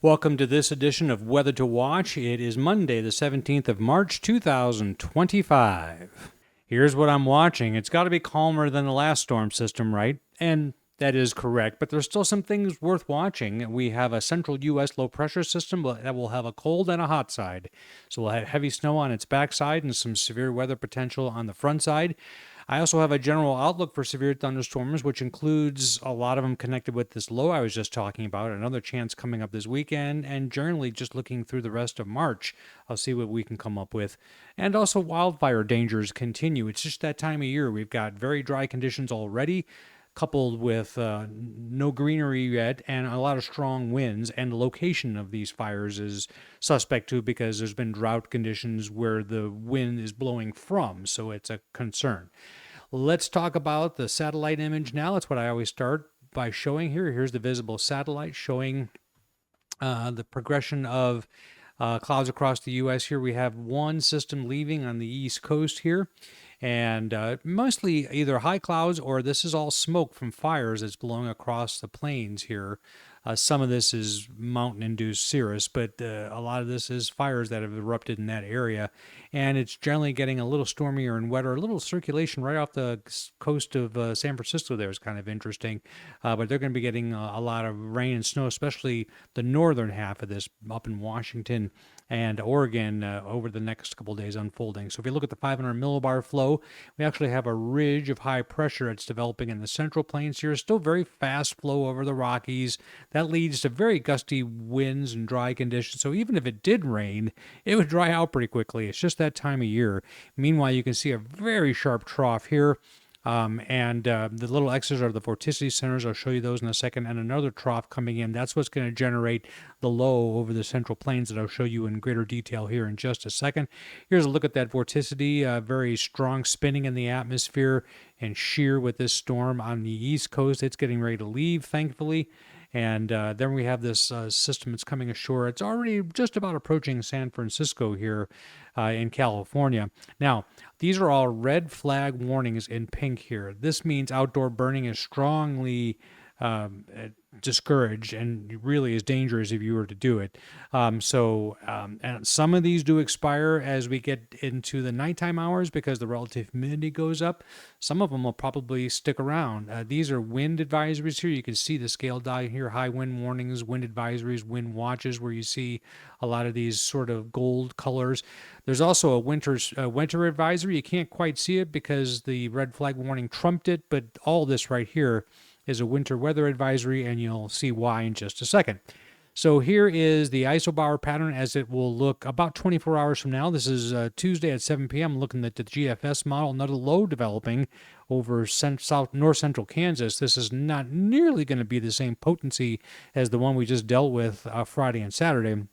Welcome to this edition of Weather to Watch. It is Monday, the 17th of March, 2025. Here's what I'm watching. It's got to be calmer than the last storm system, right? And that is correct, but there's still some things worth watching. We have a central U.S. low pressure system that will have a cold and a hot side. So we'll have heavy snow on its backside and some severe weather potential on the front side. I also have a general outlook for severe thunderstorms, which includes a lot of them connected with this low I was just talking about, another chance coming up this weekend, and generally just looking through the rest of March. I'll see what we can come up with. And also wildfire dangers continue. It's just that time of year. We've got very dry conditions already, coupled with no greenery yet and a lot of strong winds, and the location of these fires is suspect too because there's been drought conditions where the wind is blowing from, so it's a concern. Let's talk about the satellite image now. That's what I always start by showing here. Here's the visible satellite showing the progression of clouds across the U.S. Here we have one system leaving on the east coast here, and mostly either high clouds or this is all smoke from fires that's blowing across the plains here. Some of this is mountain-induced cirrus, but a lot of this is fires that have erupted in that area, and it's generally getting a little stormier and wetter. A little circulation right off the coast of San Francisco there is kind of interesting, but they're going to be getting a lot of rain and snow, especially the northern half of this up in Washington and Oregon over the next couple days unfolding. So if you look at the 500 millibar flow, we actually have a ridge of high pressure that's developing in the central plains here. Still very fast flow over the Rockies. That leads to very gusty winds and dry conditions. So even if it did rain, it would dry out pretty quickly. It's just that time of year. Meanwhile, you can see a very sharp trough here. The little X's are the vorticity centers. I'll show you those in a second. And another trough coming in. That's what's going to generate the low over the central plains that I'll show you in greater detail here in just a second. Here's a look at that vorticity. Very strong spinning in the atmosphere and shear with this storm on the east coast. It's getting ready to leave, thankfully. And then we have this system that's coming ashore. It's already just about approaching San Francisco here in California. Now, these are all red flag warnings in pink here. This means outdoor burning is strongly discouraged and really is dangerous if you were to do it. And some of these do expire as we get into the nighttime hours because the relative humidity goes up. Some of them will probably stick around. These are wind advisories here. You can see the scale down here, high wind warnings, wind advisories, wind watches, where you see a lot of these sort of gold colors. There's also a winter advisory. You can't quite see it because the red flag warning trumped it, but all this right here is a winter weather advisory, and you'll see why in just a second. So here is the isobar pattern as it will look about 24 hours from now. This is Tuesday at 7 p.m. Looking at the GFS model, another low developing over north central Kansas. This is not nearly going to be the same potency as the one we just dealt with Friday and Saturday.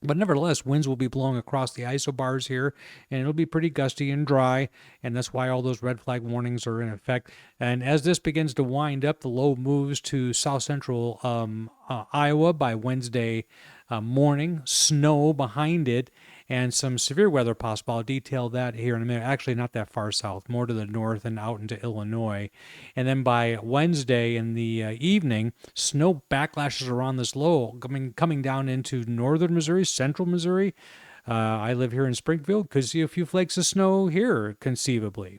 But nevertheless, winds will be blowing across the isobars here, and it'll be pretty gusty and dry, and that's why all those red flag warnings are in effect. And as this begins to wind up, the low moves to south central Iowa by Wednesday morning, snow behind it, and some severe weather possible. I'll detail that here in a minute. Actually, not that far south, more to the north and out into Illinois. And then by Wednesday in the evening, snow backlashes around this low, coming down into northern Missouri, central Missouri. I live here in Springfield. Could see a few flakes of snow here, conceivably.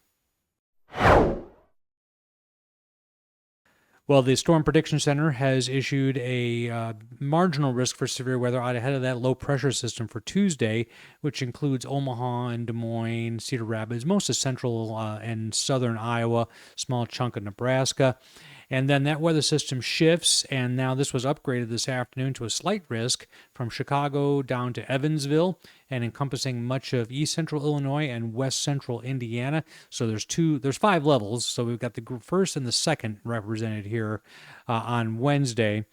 Well, the Storm Prediction Center has issued a marginal risk for severe weather out ahead of that low pressure system for Tuesday, which includes Omaha and Des Moines, Cedar Rapids, most of central and southern Iowa, small chunk of Nebraska. And then that weather system shifts, and now this was upgraded this afternoon to a slight risk from Chicago down to Evansville and encompassing much of east central Illinois and west central Indiana. So there's 5 levels. So we've got the first and the second represented here on Wednesday.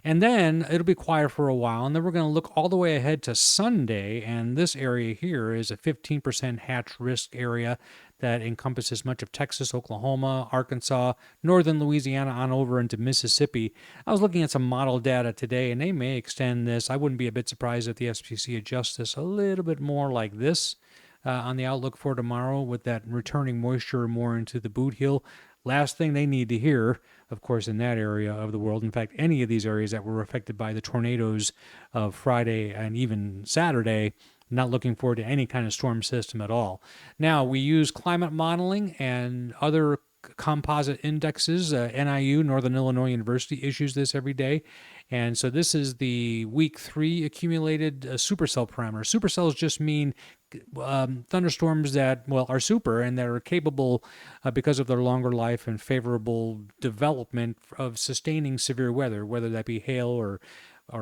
And then it'll be quiet for a while, and then we're going to look all the way ahead to Sunday, and this area here is a 15% hatch risk area that encompasses much of Texas, Oklahoma, Arkansas, northern Louisiana, on over into Mississippi. I was looking at some model data today, and they may extend this. I wouldn't be a bit surprised if the SPC adjusts this a little bit more like this on the outlook for tomorrow, with that returning moisture more into the boot heel. last thing they need to hear, of course, in that area of the world. In fact, any of these areas that were affected by the tornadoes of Friday and even Saturday, not looking forward to any kind of storm system at all. Now, we use climate modeling and other composite indexes. NIU, Northern Illinois University, issues this every day. And so this is the week 3 accumulated supercell parameter. Supercells just mean thunderstorms that, well, are super and that are capable, because of their longer life and favorable development, of sustaining severe weather, whether that be hail or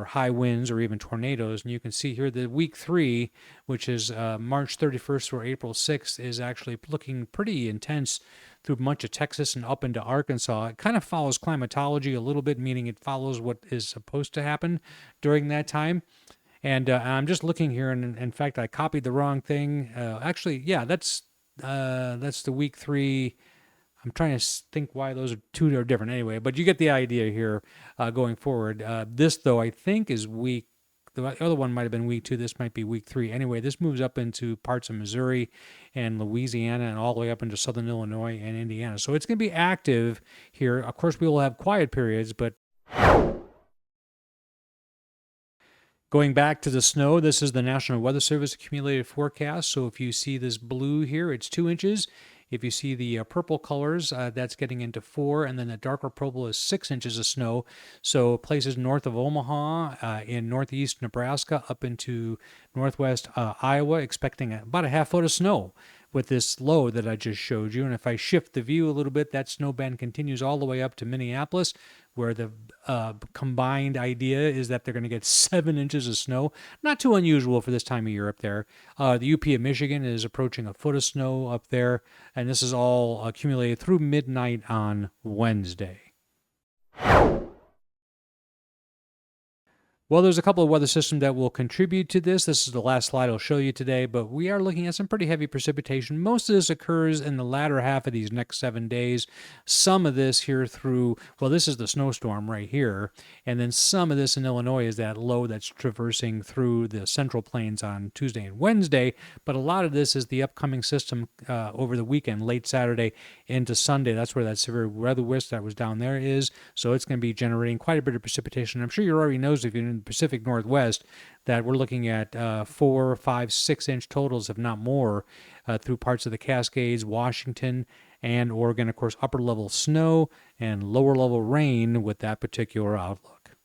high winds or even tornadoes. And you can see here that week 3, which is March 31st or April 6th, is actually looking pretty intense through much of Texas and up into Arkansas. It kind of follows climatology a little bit, meaning it follows what is supposed to happen during that time. And I'm just looking here, and in fact, I copied the wrong thing. Actually, yeah, that's the week 3. I'm trying to think why those two are different anyway, but you get the idea here going forward. This, though, I think is the other one might have been week 2. This might be week 3. Anyway, this moves up into parts of Missouri and Louisiana and all the way up into southern Illinois and Indiana. So it's going to be active here. Of course, we will have quiet periods, but going back to the snow, this is the National Weather Service accumulated forecast. So if you see this blue here, it's 2 inches. If you see the purple colors, that's getting into 4, and then the darker purple is 6 inches of snow. So places north of Omaha, in northeast Nebraska, up into northwest Iowa, expecting about a half foot of snow with this low that I just showed you. And if I shift the view a little bit, that snow band continues all the way up to Minneapolis, where the combined idea is that they're going to get 7 inches of snow. Not too unusual for this time of year up there. The UP of Michigan is approaching a foot of snow up there, and this is all accumulated through midnight on Wednesday. Well, there's a couple of weather systems that will contribute to this. This is the last slide I'll show you today, but we are looking at some pretty heavy precipitation. Most of this occurs in the latter half of these next 7 days. Some of this here through, well, this is the snowstorm right here, and then some of this in Illinois is that low that's traversing through the central plains on Tuesday and Wednesday, but a lot of this is the upcoming system over the weekend, late Saturday into Sunday. That's where that severe weather wisp that was down there is, so it's going to be generating quite a bit of precipitation. I'm sure you already knows if you're in the Pacific Northwest that we're looking at 4, 5, 6 inch totals, if not more, through parts of the Cascades, Washington, and Oregon. Of course, upper level snow and lower level rain with that particular outlook.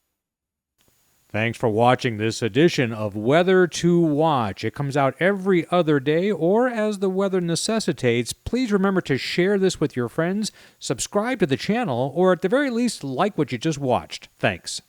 Thanks for watching this edition of Weather to Watch. It comes out every other day, or as the weather necessitates. Please remember to share this with your friends, subscribe to the channel, or at the very least, like what you just watched. Thanks.